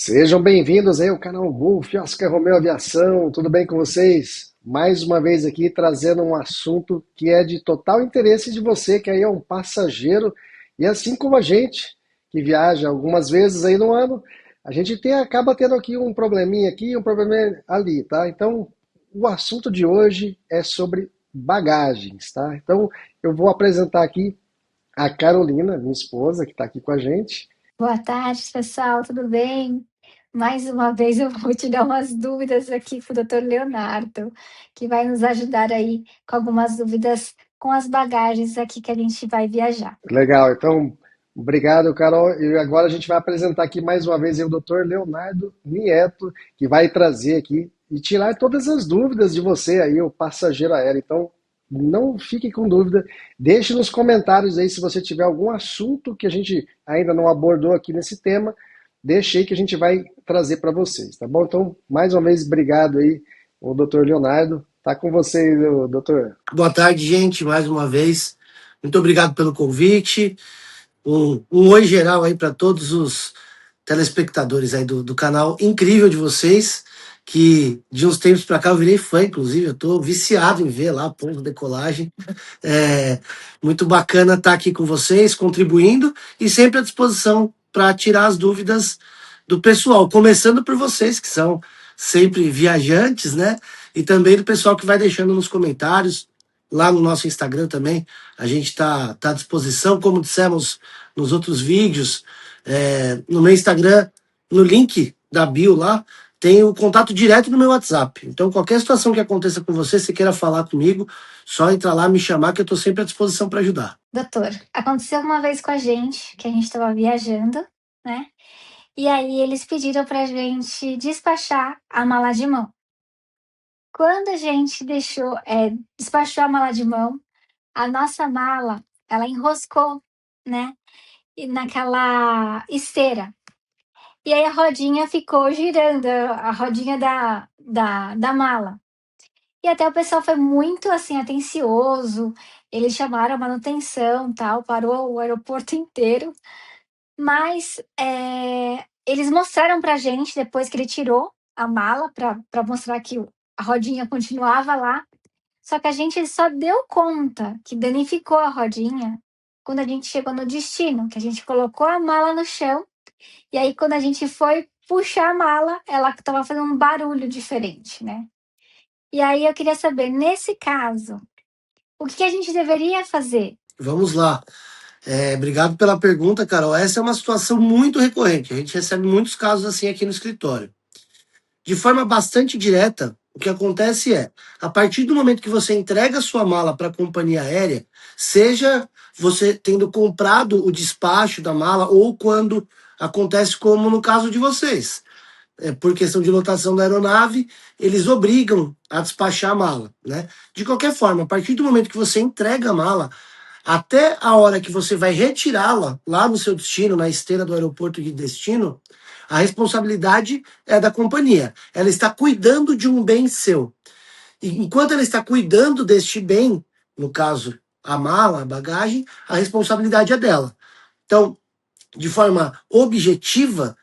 Sejam bem-vindos aí ao canal Golf Oscar Romeo Aviação, tudo bem com vocês? Mais uma vez aqui trazendo um assunto que é de total interesse de você, que aí é um passageiro, e assim como a gente, que viaja algumas vezes aí no ano, a gente acaba tendo aqui um probleminha aqui, um probleminha ali, tá? Então, o assunto de hoje é sobre bagagens, tá? Então, eu vou apresentar aqui a Carolina, minha esposa, que está aqui com a gente. Boa tarde, pessoal, tudo bem? Mais uma vez eu vou tirar umas dúvidas aqui com o Dr. Leonardo, que vai nos ajudar aí com algumas dúvidas com as bagagens aqui que a gente vai viajar. Legal, então, obrigado, Carol. E agora a gente vai apresentar aqui mais uma vez o Dr. Leonardo Nieto, que vai trazer aqui e tirar todas as dúvidas de você aí, o passageiro aéreo. Então, não fique com dúvida, deixe nos comentários aí se você tiver algum assunto que a gente ainda não abordou aqui nesse tema, deixe aí que a gente vai trazer para vocês, tá bom? Então, mais uma vez, obrigado aí, o Dr. Leonardo. Tá com você, doutor. Boa tarde, gente, mais uma vez. Muito obrigado pelo convite. Um oi geral aí para todos os telespectadores aí do canal incrível de vocês, que de uns tempos para cá eu virei fã, inclusive, eu tô viciado em ver lá ponto de decolagem. É muito bacana estar aqui com vocês, contribuindo e sempre à disposição para tirar as dúvidas do pessoal, começando por vocês que são sempre viajantes, né? E também do pessoal que vai deixando nos comentários. Lá no nosso Instagram também, a gente tá à disposição, como dissemos nos outros vídeos. No meu Instagram, no link da bio lá, tem o contato direto no meu WhatsApp. Então, qualquer situação que aconteça com você, se queira falar comigo, só entrar lá, me chamar, que eu estou sempre à disposição para ajudar. Doutor, aconteceu uma vez com a gente que a gente estava viajando, né? E aí eles pediram para a gente despachar a mala de mão. Quando a gente despachou a mala de mão, a nossa mala, ela enroscou, né? E naquela esteira. E aí a rodinha ficou girando, a rodinha da mala. E até o pessoal foi muito assim atencioso. Eles chamaram a manutenção, tal, parou o aeroporto inteiro. Mas eles mostraram pra gente depois que ele tirou a mala para mostrar que a rodinha continuava lá. Só que a gente só deu conta que danificou a rodinha quando a gente chegou no destino, que a gente colocou a mala no chão e aí quando a gente foi puxar a mala, ela estava fazendo um barulho diferente, né? E aí eu queria saber, nesse caso, o que a gente deveria fazer? Vamos lá. Obrigado pela pergunta, Carol. Essa é uma situação muito recorrente. A gente recebe muitos casos assim aqui no escritório. De forma bastante direta, o que acontece é, a partir do momento que você entrega a sua mala para a companhia aérea, seja você tendo comprado o despacho da mala ou quando acontece como no caso de vocês, por questão de lotação da aeronave, eles obrigam a despachar a mala, né? De qualquer forma, a partir do momento que você entrega a mala, até a hora que você vai retirá-la lá no seu destino, na esteira do aeroporto de destino, a responsabilidade é da companhia. Ela está cuidando de um bem seu. E enquanto ela está cuidando deste bem, no caso, a mala, a bagagem, a responsabilidade é dela. Então, de forma objetiva,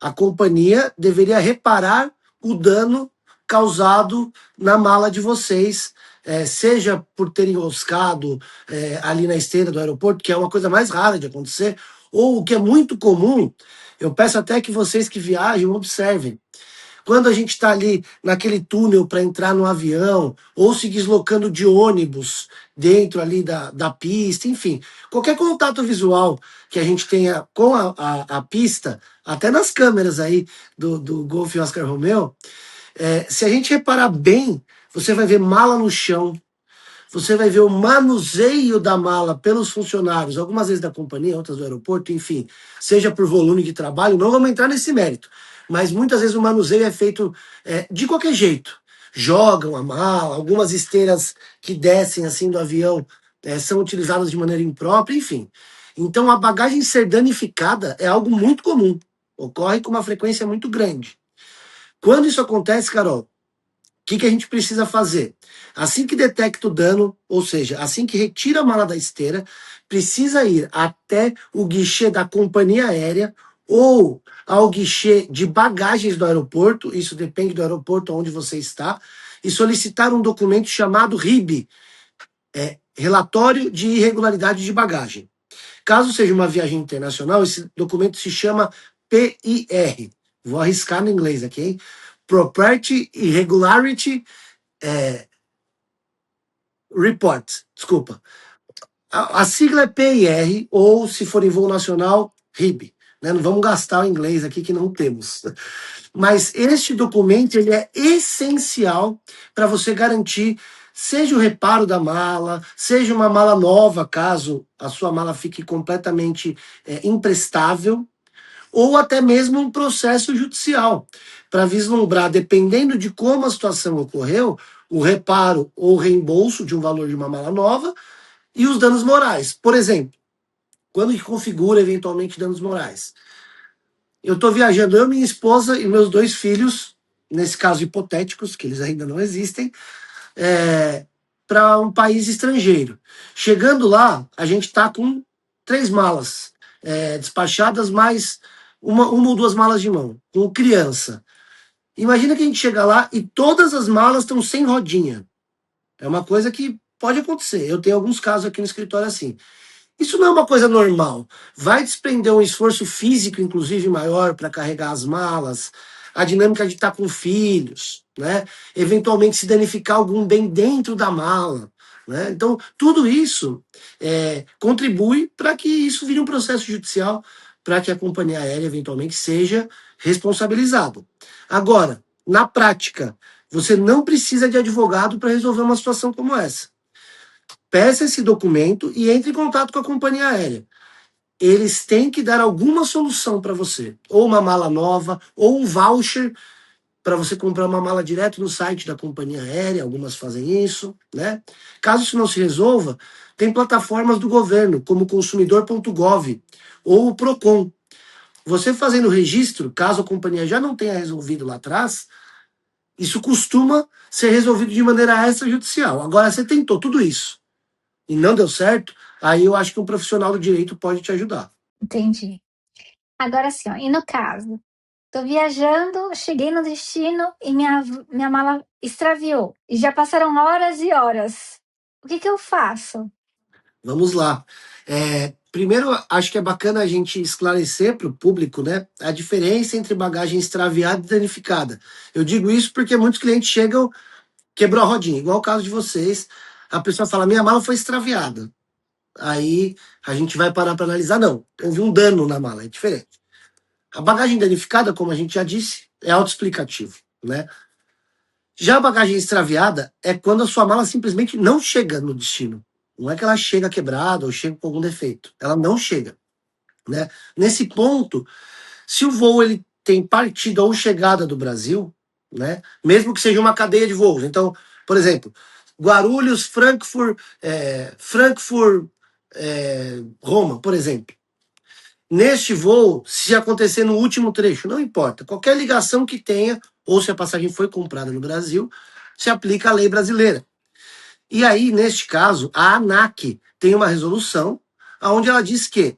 a companhia deveria reparar o dano causado na mala de vocês, seja por terem enroscado ali na esteira do aeroporto, que é uma coisa mais rara de acontecer, ou o que é muito comum, eu peço até que vocês que viajam observem. Quando a gente está ali naquele túnel para entrar no avião, ou se deslocando de ônibus dentro ali da pista, enfim, qualquer contato visual que a gente tenha com a pista, até nas câmeras aí do Golf Oscar Romeo, se a gente reparar bem, você vai ver mala no chão, você vai ver o manuseio da mala pelos funcionários, algumas vezes da companhia, outras do aeroporto, enfim, seja por volume de trabalho, não vamos entrar nesse mérito, mas muitas vezes o manuseio é feito de qualquer jeito. Jogam a mala, algumas esteiras que descem assim do avião são utilizadas de maneira imprópria, enfim. Então a bagagem ser danificada é algo muito comum, ocorre com uma frequência muito grande. Quando isso acontece, Carol, que a gente precisa fazer? Assim que detecta o dano, ou seja, assim que retira a mala da esteira, precisa ir até o guichê da companhia aérea ou ao guichê de bagagens do aeroporto, isso depende do aeroporto onde você está, e solicitar um documento chamado RIB, Relatório de Irregularidade de Bagagem. Caso seja uma viagem internacional, esse documento se chama PIR. Vou arriscar no inglês aqui, hein? Property Irregularity Report. Desculpa. A sigla é PIR, ou se for em voo nacional, RIB. Né? Não vamos gastar o inglês aqui que não temos. Mas este documento ele é essencial para você garantir, seja o reparo da mala, seja uma mala nova, caso a sua mala fique completamente imprestável, ou até mesmo um processo judicial, para vislumbrar, dependendo de como a situação ocorreu, o reparo ou reembolso de um valor de uma mala nova e os danos morais. Por exemplo, quando que configura eventualmente danos morais? Eu estou viajando, eu, minha esposa e meus 2 filhos, nesse caso hipotéticos, que eles ainda não existem, para um país estrangeiro. Chegando lá, a gente está com 3 malas despachadas, mais uma ou 2 malas de mão, com criança. Imagina que a gente chega lá e todas as malas estão sem rodinha. É uma coisa que pode acontecer. Eu tenho alguns casos aqui no escritório assim. Isso não é uma coisa normal. Vai desprender um esforço físico, inclusive, maior para carregar as malas, a dinâmica de estar com filhos, né? Eventualmente se danificar algum bem dentro da mala. Né? Então, tudo isso contribui para que isso vire um processo judicial, para que a companhia aérea eventualmente seja responsabilizada. Agora, na prática, você não precisa de advogado para resolver uma situação como essa. Peça esse documento e entre em contato com a companhia aérea. Eles têm que dar alguma solução para você. Ou uma mala nova, ou um voucher para você comprar uma mala direto no site da companhia aérea. Algumas fazem isso, né? Caso isso não se resolva, tem plataformas do governo, como consumidor.gov ou o Procon. Você fazendo o registro, caso a companhia já não tenha resolvido lá atrás, isso costuma ser resolvido de maneira extrajudicial. Agora, você tentou tudo isso e não deu certo, aí eu acho que um profissional do direito pode te ajudar. Entendi. Agora sim, ó, e no caso, tô viajando, cheguei no destino e minha mala extraviou. E já passaram horas e horas. O que eu faço? Vamos lá. Primeiro, acho que é bacana a gente esclarecer para o público, né, a diferença entre bagagem extraviada e danificada. Eu digo isso porque muitos clientes chegam, quebrou a rodinha, igual o caso de vocês. A pessoa fala, minha mala foi extraviada. Aí a gente vai parar para analisar, não, houve um dano na mala, é diferente. A bagagem danificada, como a gente já disse, é autoexplicativo, né? Já a bagagem extraviada é quando a sua mala simplesmente não chega no destino. Não é que ela chega quebrada ou chega com algum defeito. Ela não chega, né? Nesse ponto, se o voo ele tem partida ou chegada do Brasil, né? Mesmo que seja uma cadeia de voos. Então, por exemplo, Guarulhos, Frankfurt, Roma, por exemplo. Neste voo, se acontecer no último trecho, não importa. Qualquer ligação que tenha, ou se a passagem foi comprada no Brasil, se aplica a lei brasileira. E aí, neste caso, a ANAC tem uma resolução onde ela diz que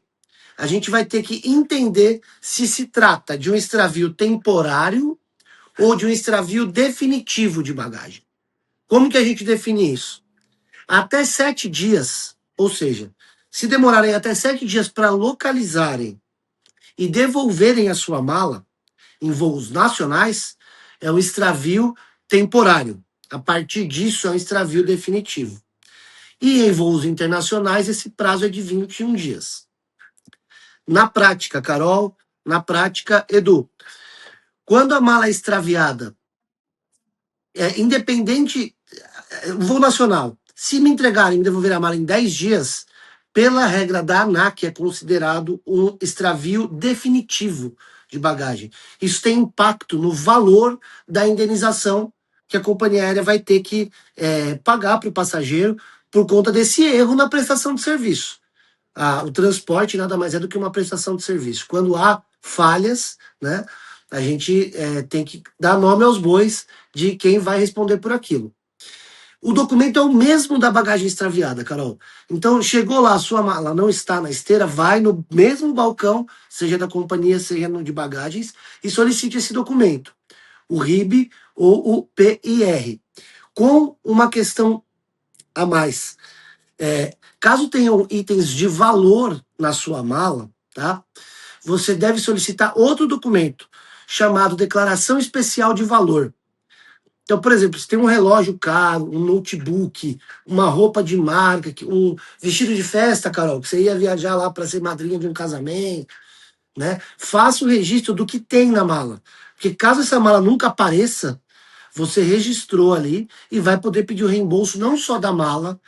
a gente vai ter que entender se trata de um extravio temporário ou de um extravio definitivo de bagagem. Como que a gente define isso? Até 7 dias, ou seja, se demorarem até 7 dias para localizarem e devolverem a sua mala em voos nacionais, é um extravio temporário. A partir disso, é um extravio definitivo. E em voos internacionais, esse prazo é de 21 dias. Na prática, Carol, na prática, Edu, quando a mala é extraviada, independente, voo nacional, se me entregarem e me devolver a mala em 10 dias, pela regra da ANAC, é considerado um extravio definitivo de bagagem. Isso tem impacto no valor da indenização que a companhia aérea vai ter que pagar para o passageiro por conta desse erro na prestação de serviço. O transporte nada mais é do que uma prestação de serviço. Quando há falhas, né, a gente tem que dar nome aos bois de quem vai responder por aquilo. O documento é o mesmo da bagagem extraviada, Carol. Então, chegou lá, a sua mala não está na esteira, vai no mesmo balcão, seja da companhia, seja no de bagagens, e solicite esse documento, o RIB ou o PIR, com uma questão a mais. Caso tenham itens de valor na sua mala, tá? Você deve solicitar outro documento, chamado Declaração Especial de Valor. Então, por exemplo, se tem um relógio caro, um notebook, uma roupa de marca, um vestido de festa, Carol, que você ia viajar lá para ser madrinha de um casamento, né? Faça o registro do que tem na mala. Porque caso essa mala nunca apareça, você registrou ali e vai poder pedir o reembolso não só da mala,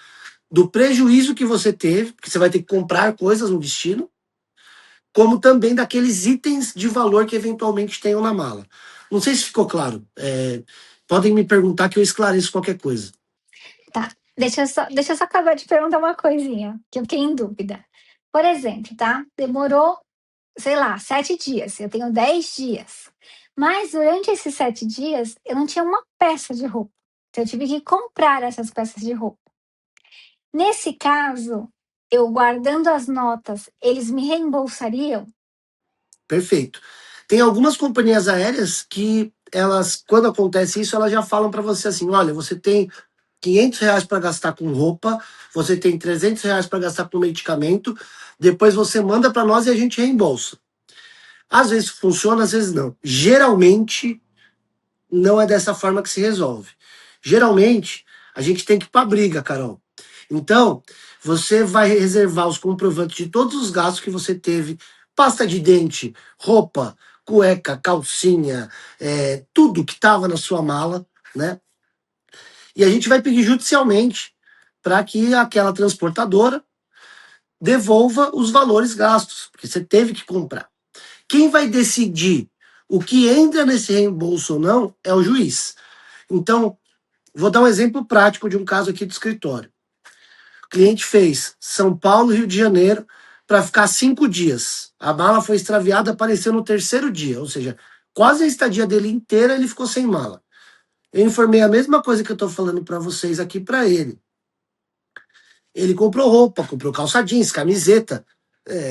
do prejuízo que você teve, porque você vai ter que comprar coisas no destino, como também daqueles itens de valor que eventualmente tenham na mala. Não sei se ficou claro. Podem me perguntar que eu esclareço qualquer coisa. Tá, deixa eu só acabar de perguntar uma coisinha, que eu fiquei em dúvida. Por exemplo, tá? Demorou, sei lá, 7 dias. Eu tenho 10 dias. Mas durante esses 7 dias, eu não tinha uma peça de roupa. Então, eu tive que comprar essas peças de roupa. Nesse caso, eu guardando as notas, eles me reembolsariam? Perfeito. Tem algumas companhias aéreas que elas, quando acontece isso, elas já falam para você assim: olha, você tem R$ 500 para gastar com roupa, você tem R$ 300 para gastar com medicamento, depois você manda para nós e a gente reembolsa. Às vezes funciona, às vezes não. Geralmente não é dessa forma que se resolve. Geralmente a gente tem que ir para briga, Carol. Então, você vai reservar os comprovantes de todos os gastos que você teve, pasta de dente, roupa, cueca, calcinha, tudo que estava na sua mala, né? E a gente vai pedir judicialmente para que aquela transportadora devolva os valores gastos, porque você teve que comprar. Quem vai decidir o que entra nesse reembolso ou não é o juiz. Então, vou dar um exemplo prático de um caso aqui do escritório. O cliente fez São Paulo, Rio de Janeiro, para ficar 5 dias. A mala foi extraviada, apareceu no terceiro dia, ou seja, quase a estadia dele inteira ele ficou sem mala. Eu informei a mesma coisa que eu estou falando para vocês aqui para ele. Ele comprou roupa, comprou calça jeans, camiseta,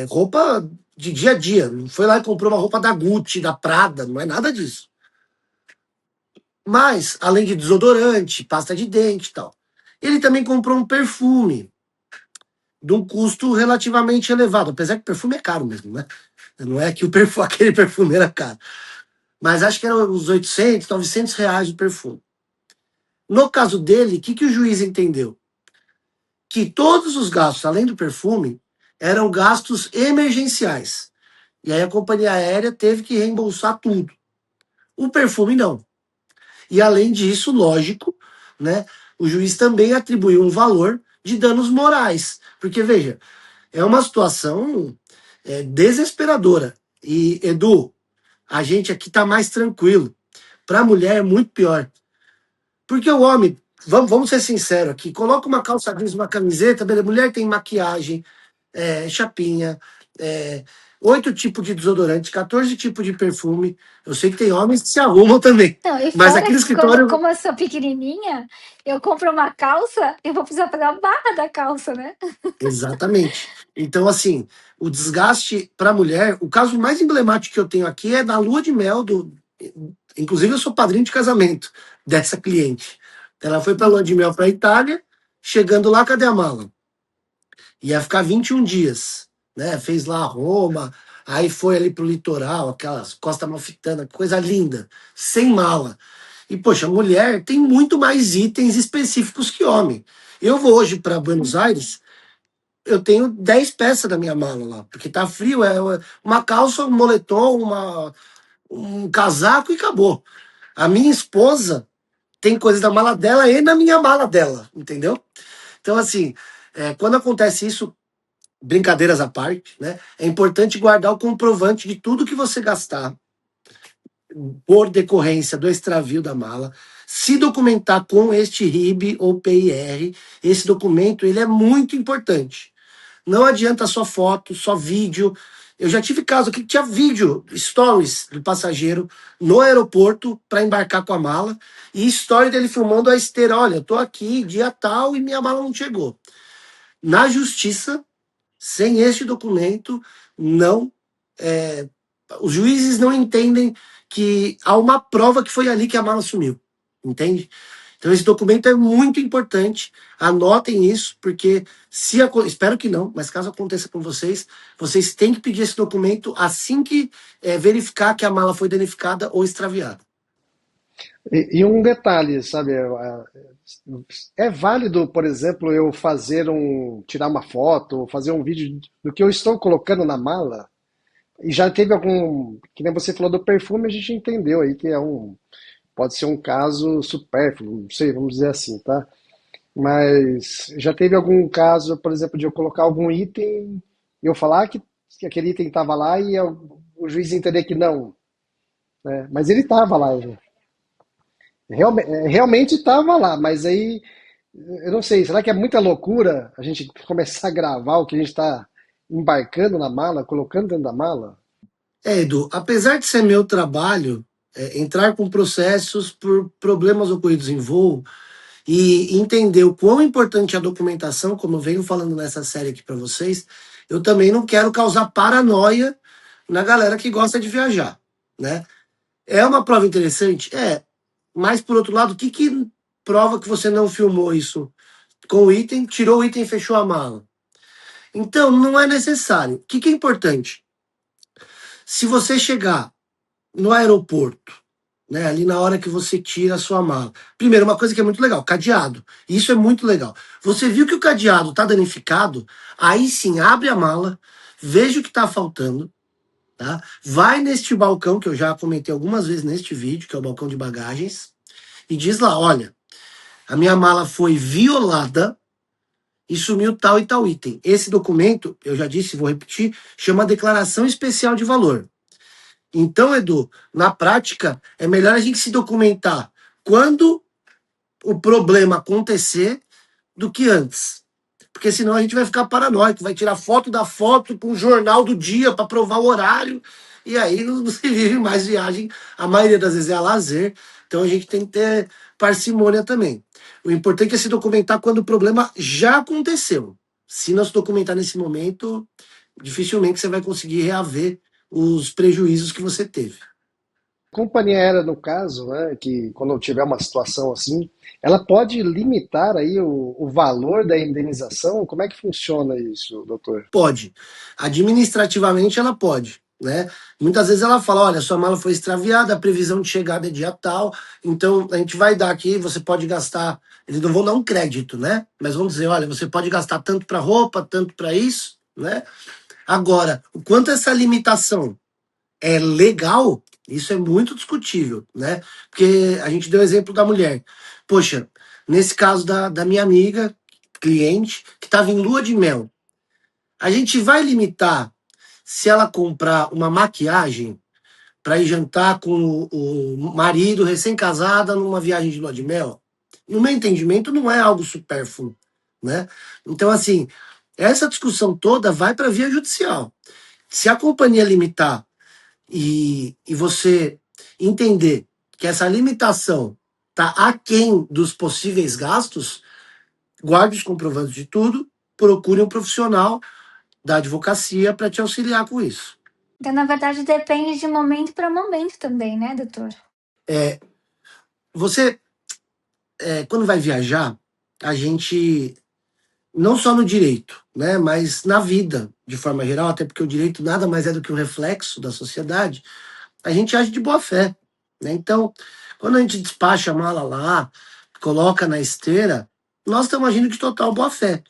roupa de dia a dia. Não foi lá e comprou uma roupa da Gucci, da Prada, não é nada disso. Mas, além de desodorante, pasta de dente e tal, ele também comprou um perfume de um custo relativamente elevado, apesar que o perfume é caro mesmo, né? Não é que aquele perfume era caro. Mas acho que era uns R$ 800, R$ 900 o perfume. No caso dele, o que o juiz entendeu? Que todos os gastos, além do perfume, eram gastos emergenciais. E aí a companhia aérea teve que reembolsar tudo. O perfume não. E além disso, lógico, né, o juiz também atribuiu um valor de danos morais. Porque, veja, é uma situação desesperadora. E, Edu, a gente aqui tá mais tranquilo. Para a mulher é muito pior. Porque o homem, vamos ser sinceros aqui, coloca uma calça jeans, uma camiseta, beleza, mulher tem maquiagem, chapinha, 8 tipos de desodorante, 14 tipos de perfume. Eu sei que tem homens que se arrumam também. Não, e Mas fora aqui no que como, escritório. como eu sou pequenininha, eu compro uma calça, eu vou precisar fazer a barra da calça, né? Exatamente. Então, assim, o desgaste para a mulher, o caso mais emblemático que eu tenho aqui é da lua de mel do. Inclusive, eu sou padrinho de casamento dessa cliente. Ela foi para lua de mel para a Itália, chegando lá, cadê a mala? Ia ficar 21 dias, né? Fez lá Roma, aí foi ali pro litoral, aquelas Costa Amalfitana, coisa linda, sem mala. E, poxa, mulher tem muito mais itens específicos que homem. Eu vou hoje para Buenos Aires, eu tenho 10 peças da minha mala lá, porque tá frio, uma calça, um moletom, um casaco e acabou. A minha esposa tem coisas da mala dela e na minha mala dela, entendeu? Então, assim, quando acontece isso, brincadeiras à parte, né? É importante guardar o comprovante de tudo que você gastar por decorrência do extravio da mala, se documentar com este RIB ou PIR. Esse documento ele é muito importante. Não adianta só foto, só vídeo. Eu já tive caso aqui que tinha vídeo, stories do passageiro no aeroporto para embarcar com a mala e story dele filmando a esteira. Olha, eu tô aqui dia tal e minha mala não chegou. Na justiça, sem este documento, não, é, os juízes não entendem que há uma prova que foi ali que a mala sumiu, entende? Então esse documento é muito importante, anotem isso, porque se espero que não, mas caso aconteça com vocês, vocês têm que pedir esse documento assim que verificar que a mala foi danificada ou extraviada. E um detalhe, sabe, é válido, por exemplo, eu tirar uma foto, fazer um vídeo do que eu estou colocando na mala? E já teve algum, que nem você falou do perfume, a gente entendeu aí que pode ser um caso supérfluo, não sei, vamos dizer assim, tá? Mas já teve algum caso, por exemplo, de eu colocar algum item e eu falar que aquele item estava lá e o juiz entender que não, né? Mas ele estava lá, realmente estava lá, mas aí eu não sei, será que é muita loucura a gente começar a gravar o que a gente está embarcando na mala, colocando dentro da mala? Edu, apesar de ser meu trabalho, entrar com processos por problemas ocorridos em voo e entender o quão importante é a documentação, como eu venho falando nessa série aqui para vocês, eu também não quero causar paranoia na galera que gosta de viajar, né? É uma prova interessante? É. Mas, por outro lado, o que prova que você não filmou isso com o item, tirou o item e fechou a mala? Então, não é necessário. O que é importante? Se você chegar no aeroporto, né, ali na hora que você tira a sua mala. Primeiro, uma coisa que é muito legal, cadeado. Isso é muito legal. Você viu que o cadeado está danificado, aí sim, abre a mala, veja o que está faltando, tá? Vai neste balcão, que eu já comentei algumas vezes neste vídeo, que é o balcão de bagagens, e diz lá, olha, a minha mala foi violada e sumiu tal e tal item. Esse documento, eu já disse, vou repetir, chama Declaração Especial de Valor. Então, Edu, na prática, é melhor a gente se documentar quando o problema acontecer do que antes. Porque senão a gente vai ficar paranoico, vai tirar foto da foto para um jornal do dia para provar o horário, e aí não se vive mais viagem. A maioria das vezes é a lazer, então a gente tem que ter parcimônia também. O importante é se documentar quando o problema já aconteceu. Se não se documentar nesse momento, dificilmente você vai conseguir reaver os prejuízos que você teve. Companhia aérea, no caso, né, que quando tiver uma situação assim, ela pode limitar aí o valor da indenização? Como é que funciona isso, doutor? Pode. Administrativamente ela pode, né? Muitas vezes ela fala, olha, sua mala foi extraviada, a previsão de chegada é dia tal, então a gente vai dar aqui, você pode gastar, eles não vão dar um crédito, né? Mas vão dizer, olha, você pode gastar tanto para roupa, tanto para isso, né? Agora, o quanto essa limitação é legal, isso é muito discutível, né? Porque a gente deu o exemplo da mulher. Poxa, nesse caso da minha amiga, cliente, que estava em lua de mel, a gente vai limitar se ela comprar uma maquiagem para ir jantar com o marido recém-casada numa viagem de lua de mel? No meu entendimento, não é algo supérfluo, né? Então, assim, essa discussão toda vai para a via judicial. Se a companhia limitar e você entender que essa limitação está aquém dos possíveis gastos, guarde os comprovantes de tudo, procure um profissional da advocacia para te auxiliar com isso. Então, na verdade, depende de momento para momento também, né, doutor? Você, quando vai viajar, a gente, não só no direito, né, mas na vida, de forma geral, até porque o direito nada mais é do que um reflexo da sociedade, a gente age de boa fé, né? Então, quando a gente despacha a mala lá, coloca na esteira, nós estamos agindo de total boa fé.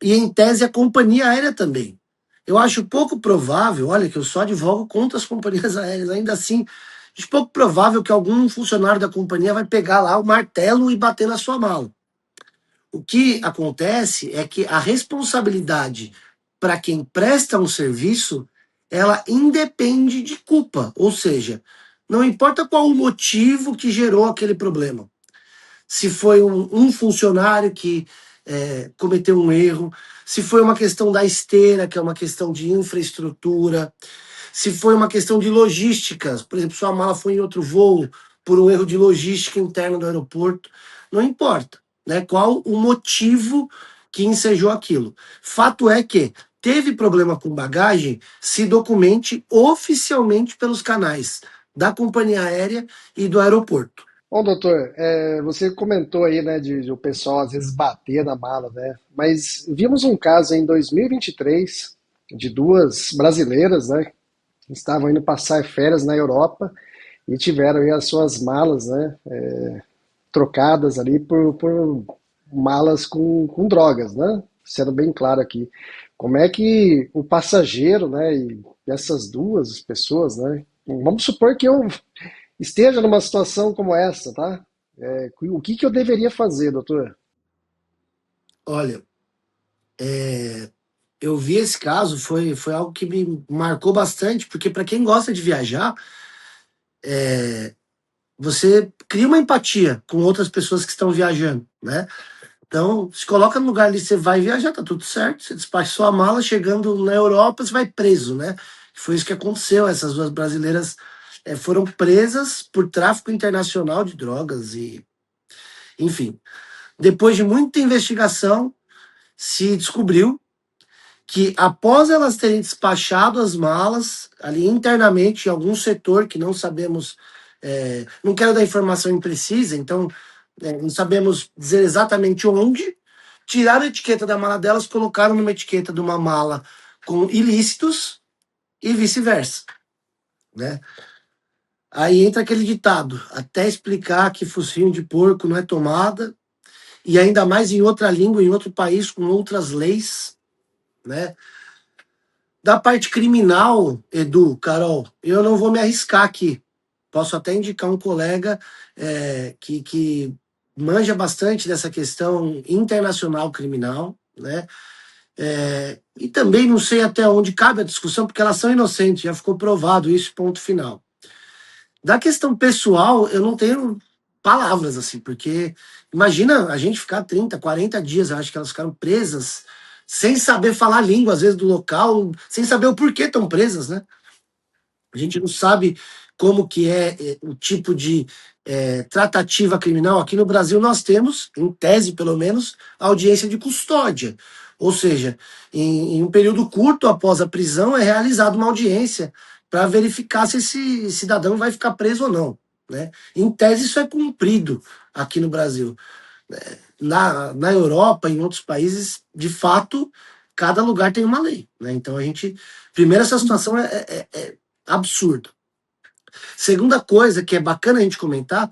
E em tese a companhia aérea também. Eu acho pouco provável, olha que eu só advogo contra as companhias aéreas, ainda assim, acho pouco provável que algum funcionário da companhia vai pegar lá o martelo e bater na sua mala. O que acontece é que a responsabilidade para quem presta um serviço, ela independe de culpa, ou seja, não importa qual o motivo que gerou aquele problema. Se foi um funcionário que cometeu um erro, se foi uma questão da esteira, que é uma questão de infraestrutura, se foi uma questão de logística, por exemplo, sua mala foi em outro voo por um erro de logística interna do aeroporto, não importa, né? Qual o motivo que ensejou aquilo. Fato é que teve problema com bagagem, se documente oficialmente pelos canais da companhia aérea e do aeroporto. Bom, doutor, você comentou aí, né, de o pessoal às vezes bater na mala, né? Mas vimos um caso em 2023 de duas brasileiras, né, que estavam indo passar férias na Europa e tiveram aí as suas malas, né, trocadas ali por malas com drogas, né? Sendo bem claro aqui. Como é que o passageiro, né, e essas duas pessoas, né? Vamos supor que eu esteja numa situação como essa, tá? O que que eu deveria fazer, doutor? Olha, eu vi esse caso, foi algo que me marcou bastante, porque para quem gosta de viajar, você cria uma empatia com outras pessoas que estão viajando, né? Então, se coloca no lugar ali, você vai viajar, tá tudo certo. Você despacha sua mala, chegando na Europa, você vai preso, né? Foi isso que aconteceu. Essas duas brasileiras foram presas por tráfico internacional de drogas e, enfim. Depois de muita investigação, se descobriu que após elas terem despachado as malas ali internamente em algum setor que não sabemos, não quero dar informação imprecisa, então não sabemos dizer exatamente onde, tiraram a etiqueta da mala delas, colocaram numa etiqueta de uma mala com ilícitos e vice-versa, né? Aí entra aquele ditado, até explicar que focinho de porco não é tomada, e ainda mais em outra língua, em outro país, com outras leis, né? Da parte criminal, Edu, Carol, eu não vou me arriscar aqui. Posso até indicar um colega que manja bastante dessa questão internacional criminal, né? E também não sei até onde cabe a discussão, porque elas são inocentes, já ficou provado isso, ponto final. Da questão pessoal, eu não tenho palavras, assim, porque imagina a gente ficar 30, 40 dias, eu acho que elas ficaram presas, sem saber falar a língua, às vezes, do local, sem saber o porquê estão presas, né? A gente não sabe como que é o tipo de tratativa criminal. Aqui no Brasil nós temos, em tese pelo menos, a audiência de custódia. Ou seja, em um período curto após a prisão é realizada uma audiência para verificar se esse cidadão vai ficar preso ou não. Né? Em tese isso é cumprido aqui no Brasil. Na Europa, em outros países, de fato, cada lugar tem uma lei. Né? Então a gente. Primeiro, essa situação é absurda. Segunda coisa que é bacana a gente comentar,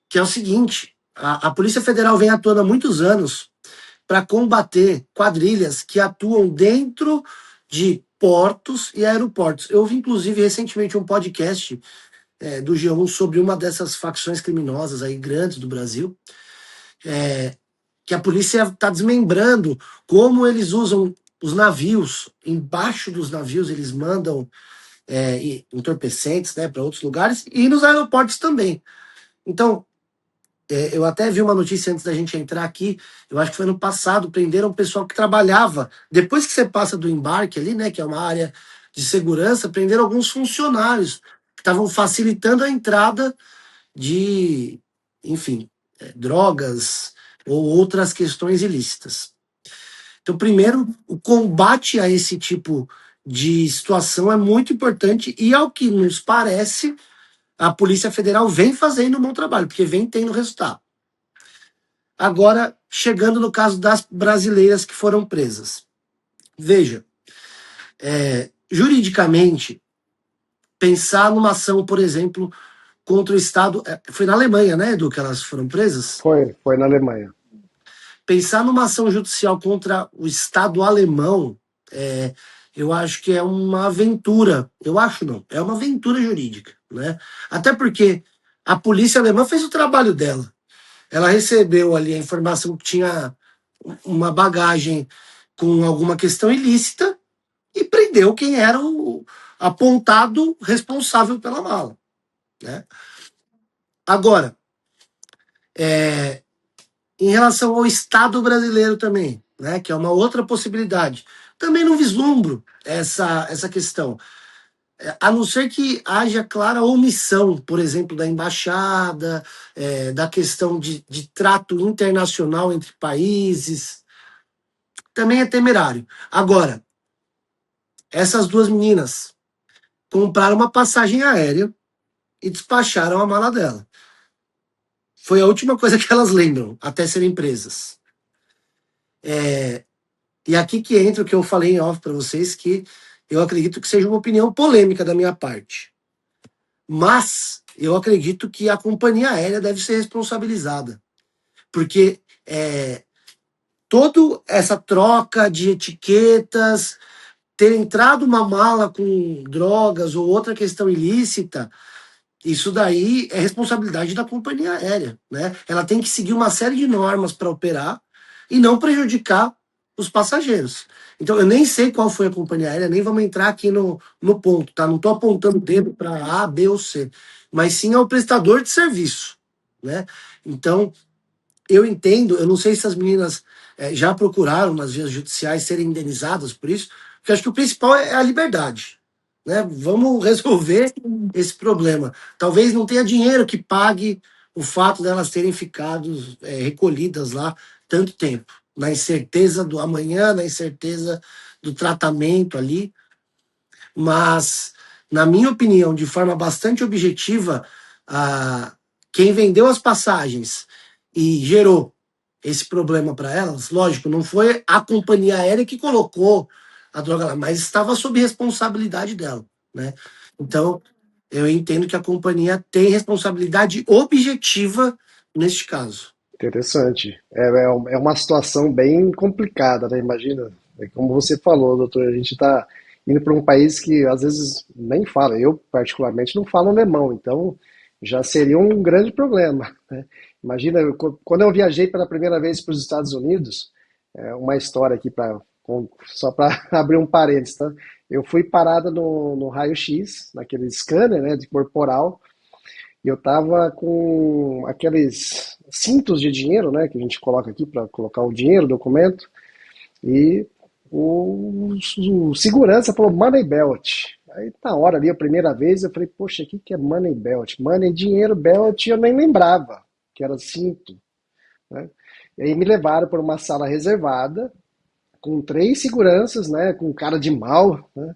que é o seguinte: a Polícia Federal vem atuando há muitos anos para combater quadrilhas que atuam dentro de portos e aeroportos. Eu ouvi, inclusive, recentemente um podcast do G1 sobre uma dessas facções criminosas aí grandes do Brasil, que a polícia está desmembrando como eles usam os navios. Embaixo dos navios eles mandam entorpecentes, né, para outros lugares e nos aeroportos também. Então, eu até vi uma notícia antes da gente entrar aqui, eu acho que foi no passado, prenderam um pessoal que trabalhava, depois que você passa do embarque ali, né, que é uma área de segurança, prenderam alguns funcionários que estavam facilitando a entrada de, enfim, drogas ou outras questões ilícitas. Então, primeiro, o combate a esse tipo de situação é muito importante e, ao que nos parece, a Polícia Federal vem fazendo um bom trabalho, porque vem tendo resultado. Agora, chegando no caso das brasileiras que foram presas. Veja, juridicamente, pensar numa ação, por exemplo, contra o Estado. Foi na Alemanha, né, Edu, que elas foram presas? Foi na Alemanha. Pensar numa ação judicial contra o Estado alemão, eu acho que é uma aventura. Eu acho não, é uma aventura jurídica, né? Até porque a polícia alemã fez o trabalho dela. Ela recebeu ali a informação que tinha uma bagagem com alguma questão ilícita e prendeu quem era o apontado responsável pela mala, né? Agora, em relação ao Estado brasileiro também, né, que é uma outra possibilidade. Também não vislumbro essa questão. A não ser que haja clara omissão, por exemplo, da embaixada, da questão de trato internacional entre países, também é temerário. Agora, essas duas meninas compraram uma passagem aérea e despacharam a mala dela. Foi a última coisa que elas lembram, até serem presas. E aqui que entra o que eu falei em off para vocês, que eu acredito que seja uma opinião polêmica da minha parte. Mas eu acredito que a companhia aérea deve ser responsabilizada. Porque toda essa troca de etiquetas, ter entrado uma mala com drogas ou outra questão ilícita, isso daí é responsabilidade da companhia aérea, né? Ela tem que seguir uma série de normas para operar e não prejudicar os passageiros. Então, eu nem sei qual foi a companhia aérea, nem vamos entrar aqui no ponto, tá? Não estou apontando o dedo para A, B ou C, mas sim ao prestador de serviço, né? Então, eu entendo, eu não sei se as meninas já procuraram nas vias judiciais serem indenizadas por isso, porque acho que o principal é a liberdade, né? Vamos resolver esse problema. Talvez não tenha dinheiro que pague o fato delas terem ficado recolhidas lá tanto tempo, na incerteza do amanhã, na incerteza do tratamento ali, mas, na minha opinião, de forma bastante objetiva, quem vendeu as passagens e gerou esse problema para elas, lógico, não foi a companhia aérea que colocou a droga lá, mas estava sob responsabilidade dela, né? Então, eu entendo que a companhia tem responsabilidade objetiva neste caso. Interessante. É uma situação bem complicada, né? Imagina, como você falou, doutor, a gente está indo para um país que às vezes nem fala. Eu, particularmente, não falo alemão, então já seria um grande problema, né? Imagina, quando eu viajei pela primeira vez para os Estados Unidos, uma história aqui só para abrir um parênteses, tá? Eu fui parada no raio-x, naquele scanner, né, de corporal, e eu tava com aqueles cintos de dinheiro, né, que a gente coloca aqui para colocar o dinheiro, o documento, e o segurança falou Money Belt. Aí na hora ali, a primeira vez, eu falei, poxa, o que que é Money Belt? Money, dinheiro, belt, eu nem lembrava que era cinto, né? E aí me levaram para uma sala reservada, com três seguranças, né, com cara de mal, né?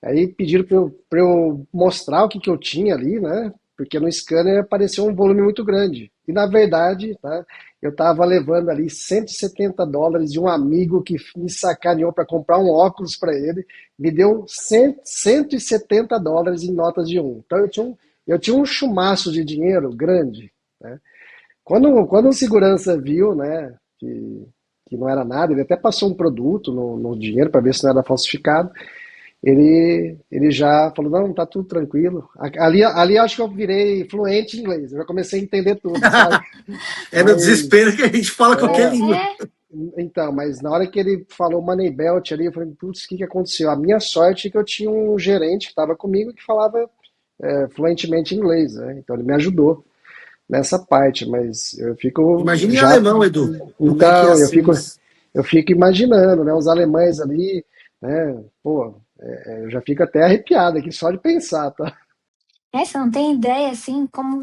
Aí pediram para eu mostrar o que eu tinha ali, né? Porque no scanner apareceu um volume muito grande. E na verdade, tá, eu estava levando ali US$ 170 de um amigo que me sacaneou para comprar um óculos para ele, me deu US$ 170 em notas de um. Então eu tinha um chumaço de dinheiro grande, né? Quando o segurança viu, né, que não era nada, ele até passou um produto no dinheiro para ver se não era falsificado. Ele já falou, não, tá tudo tranquilo. Ali acho que eu virei fluente em inglês, eu já comecei a entender tudo, sabe? É no Mas, desespero que a gente fala qualquer Mas língua. então, mas na hora que ele falou Money Belt ali, eu falei, putz, o que que aconteceu? A minha sorte é que eu tinha um gerente que estava comigo que falava fluentemente inglês, né? Então ele me ajudou nessa parte, mas eu fico Imagina em já, alemão, Edu. Como é que ia então, ser isso? eu fico imaginando, né, os alemães ali, né, pô, eu já fico até arrepiado aqui só de pensar, tá? você não tem ideia, assim, como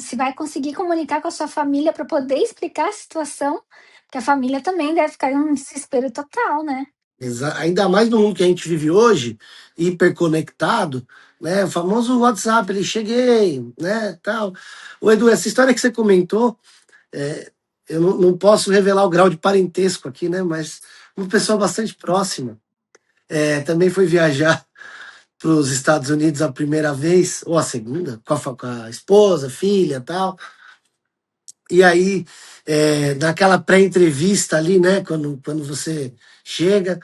se vai conseguir comunicar com a sua família para poder explicar a situação, porque a família também deve ficar em um desespero total, né? Ainda mais no mundo que a gente vive hoje, hiperconectado, né? O famoso WhatsApp, ele cheguei, né? Tal. O Edu, essa história que você comentou, eu não posso revelar o grau de parentesco aqui, né? Mas uma pessoa bastante próxima também foi viajar para os Estados Unidos a primeira vez, ou a segunda, com a esposa, filha, tal. E aí, naquela pré-entrevista ali, né? Quando você chega,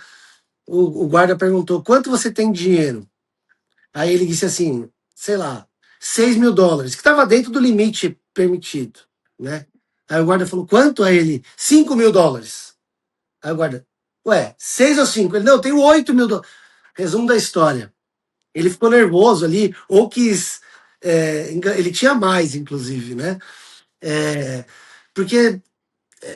o guarda perguntou: quanto você tem de dinheiro? Aí ele disse assim, sei lá, US$ 6.000, que estava dentro do limite permitido, né? Aí o guarda falou, quanto? Aí ele, US$ 5.000. Aí o guarda, ué, seis ou cinco? Ele, não, eu tenho US$ 8.000. Resumo da história. Ele ficou nervoso ali, ou quis. Ele tinha mais, inclusive, né? É, porque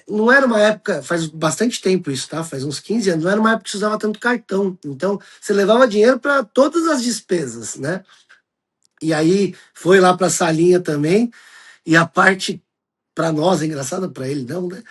não era uma época, faz bastante tempo isso, tá? Faz uns 15 anos, não era uma época que se usava tanto cartão. Então, você levava dinheiro para todas as despesas, né? E aí foi lá para a salinha também, e a parte para nós é engraçada, para ele não, né?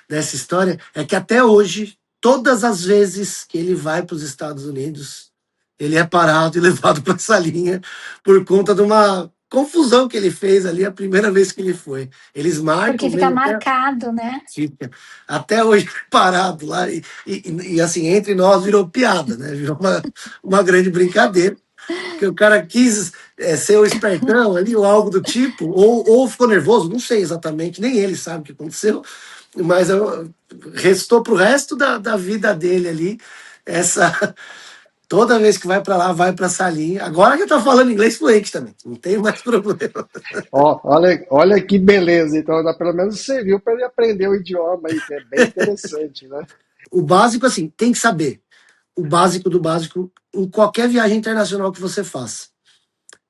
Dessa história é que até hoje, todas as vezes que ele vai para os Estados Unidos, ele é parado e levado para a salinha por conta de uma confusão que ele fez ali a primeira vez que ele foi. Eles Porque marcam fica mesmo até marcado, né? fica. Até hoje parado lá. E, assim, entre nós virou piada, né? Virou uma grande brincadeira. Porque o cara quis ser o espertão ali, ou algo do tipo, ou ficou nervoso, não sei exatamente, nem ele sabe o que aconteceu, mas restou pro resto da vida dele ali essa. Toda vez que vai para lá, vai para a salinha. Agora que tá falando inglês fluente também, não tem mais problema. Ó, olha que beleza. Então, pelo menos serviu para ele aprender o idioma aí, que é bem interessante, né? O básico, assim, tem que saber. O básico do básico em qualquer viagem internacional que você faça.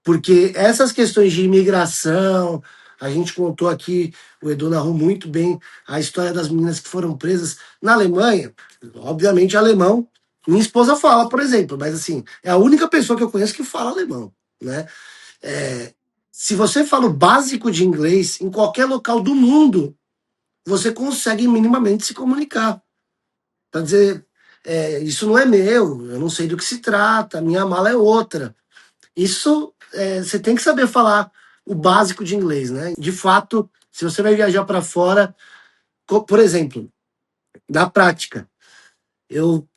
Porque essas questões de imigração, a gente contou aqui, o Edu narrou muito bem a história das meninas que foram presas na Alemanha, obviamente alemão. Minha esposa fala, por exemplo, mas assim, é a única pessoa que eu conheço que fala alemão, né? É, se você fala o básico de inglês, em qualquer local do mundo, você consegue minimamente se comunicar. Para dizer, isso não é meu, eu não sei do que se trata, minha mala é outra. Isso você tem que saber falar o básico de inglês, né? De fato, se você vai viajar para fora, por exemplo, na prática,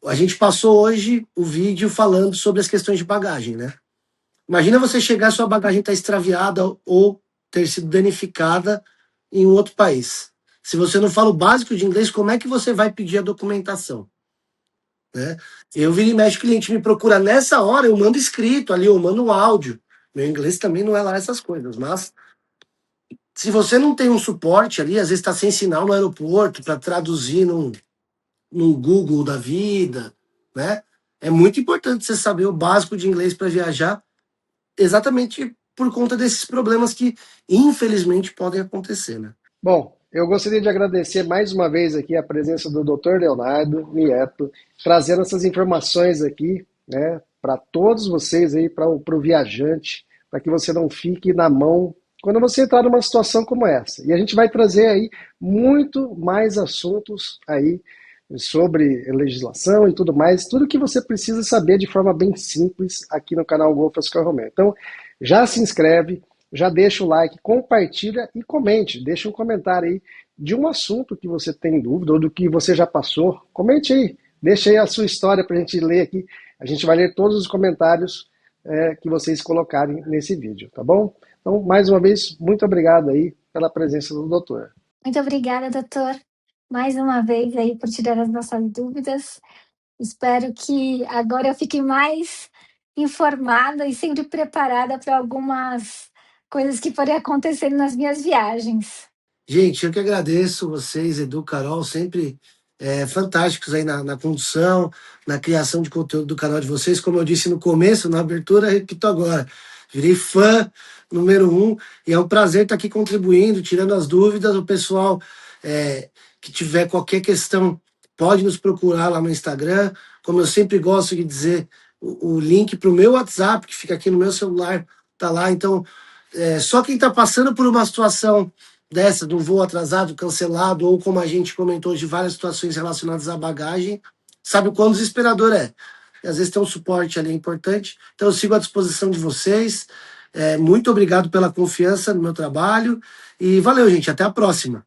a gente passou hoje o vídeo falando sobre as questões de bagagem, né? Imagina você chegar, sua bagagem está extraviada ou ter sido danificada em um outro país. Se você não fala o básico de inglês, como é que você vai pedir a documentação? Né? Eu viro e mexe, o cliente me procura nessa hora, eu mando escrito ali, eu mando um áudio. Meu inglês também não é lá essas coisas, mas se você não tem um suporte ali, às vezes está sem sinal no aeroporto para traduzir num Google da vida, né? É muito importante você saber o básico de inglês para viajar, exatamente por conta desses problemas que, infelizmente, podem acontecer, né? Bom, eu gostaria de agradecer mais uma vez aqui a presença do Dr. Leonardo Nieto, trazendo essas informações aqui, né, para todos vocês aí, para o viajante, para que você não fique na mão quando você entrar numa situação como essa. E a gente vai trazer aí muito mais assuntos aí sobre legislação e tudo mais, tudo que você precisa saber de forma bem simples aqui no canal Golf Oscar Romero. Então, já se inscreve, já deixa o like, compartilha e comente. Deixa um comentário aí de um assunto que você tem dúvida ou do que você já passou. Comente aí, deixa aí a sua história para a gente ler aqui. A gente vai ler todos os comentários que vocês colocarem nesse vídeo, tá bom? Então, mais uma vez, muito obrigado aí pela presença do doutor. Muito obrigada, doutor, mais uma vez aí por tirar as nossas dúvidas. Espero que agora eu fique mais informada e sempre preparada para algumas coisas que podem acontecer nas minhas viagens. Gente, eu que agradeço vocês, Edu, Carol, sempre fantásticos aí na condução, na criação de conteúdo do canal de vocês. Como eu disse no começo, na abertura, repito agora. Virei fã número 1 e é um prazer estar aqui contribuindo, tirando as dúvidas. O pessoal que tiver qualquer questão pode nos procurar lá no Instagram. Como eu sempre gosto de dizer, o link para o meu WhatsApp, que fica aqui no meu celular, tá lá. Então, só quem está passando por uma situação dessa, do voo atrasado, cancelado, ou como a gente comentou, de várias situações relacionadas à bagagem, sabe o quão desesperador é. E às vezes tem um suporte ali importante. Então eu sigo à disposição de vocês. Muito obrigado pela confiança no meu trabalho. E valeu, gente. Até a próxima.